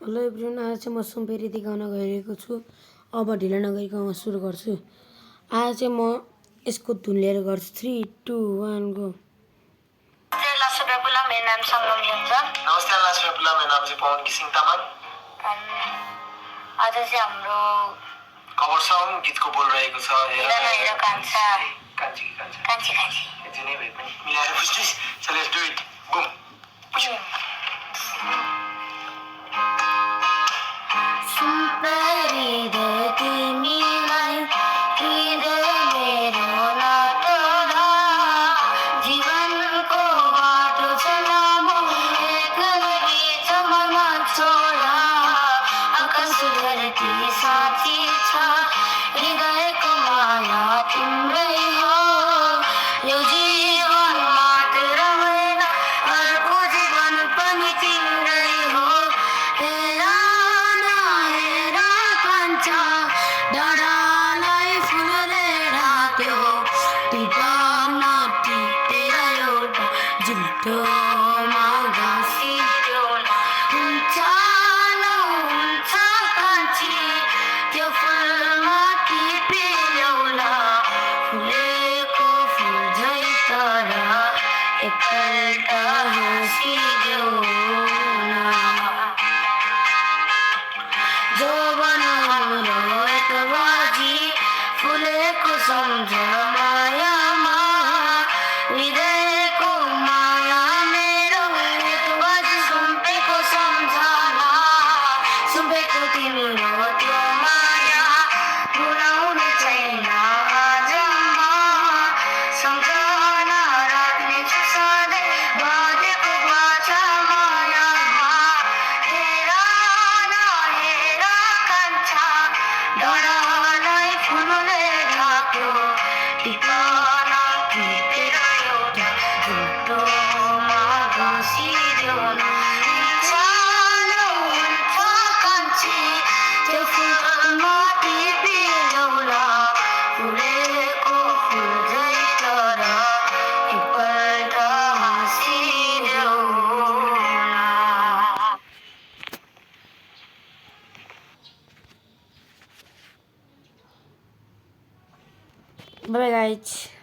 Hello everyone, आज चाहिँ म सुम्पेरी देखाउन गइरहेको छु। अब ढिलो नगरिकन म सुरु गर्छु। आज चाहिँ म यसको धुन लिएर गर्छु। 3, 2, 1 गो। नमस्ते लासुबेपुला, मेरो नाम सङ्गम योन्जन। नमस्ते लासुबेपुला, मेरो नाम चाहिँ पवन घिसिङ तामाङ। आज चाहिँ हाम्रो कभर सङ गीतको बोल रहेको छ। हेर न हेर कान्छा, कान्छी कान्छी कान्छी कान्छी जे नै भए पनि मिलाएर बुझ्नुस्। So let's do it. Boom. सुम्पेरी दे तिमीलाई हृदय मेरो नाटोरा, जीवनको बाटो छ लामो, एक्लै बिचमा छोरा, आकाश धरती साथी छ, हृदयको माया तिम्रै हो, यो जीवन मात्र होइन, अर्को जीवन पनि तिम्रै हो। हेर न हेर कान्छा, डाँडालाई फुलले ढाक्यो, टिपन टिपेर एउटा झुल्टोमा घाँसियो न। हुन्छ न हुन्छ कान्छी, त्यो फुलमा टिपे ल्याउला, फुलेको फुल झै तर एकपल्ट हाँसिदेऊ न। जोवन हाम्रो एक बाजी, फुलेको सम्झ मायामा, हृदयको माया मेरो एक बाजी, सुम्पेको सम्झना, सुम्पेको तिम्रो त्यो माया, भुलाउनु छैन आजमा, सम्झना राख्नेछु सधैँ बाँधेको बाचा मायामा। हेर न हेर कान्छा, डाँडालाई फुलले ढाक्यो, टिपन टिपेर एउटा झुल्टोमा घाँसिदेऊ न। हुन्छ न हुन्छ कान्छी, त्यो फुलमा टिपे ल्याउला, फुलेको फुल झै तर एकपल्ट हाँसिदेऊ न। Bye bye guys.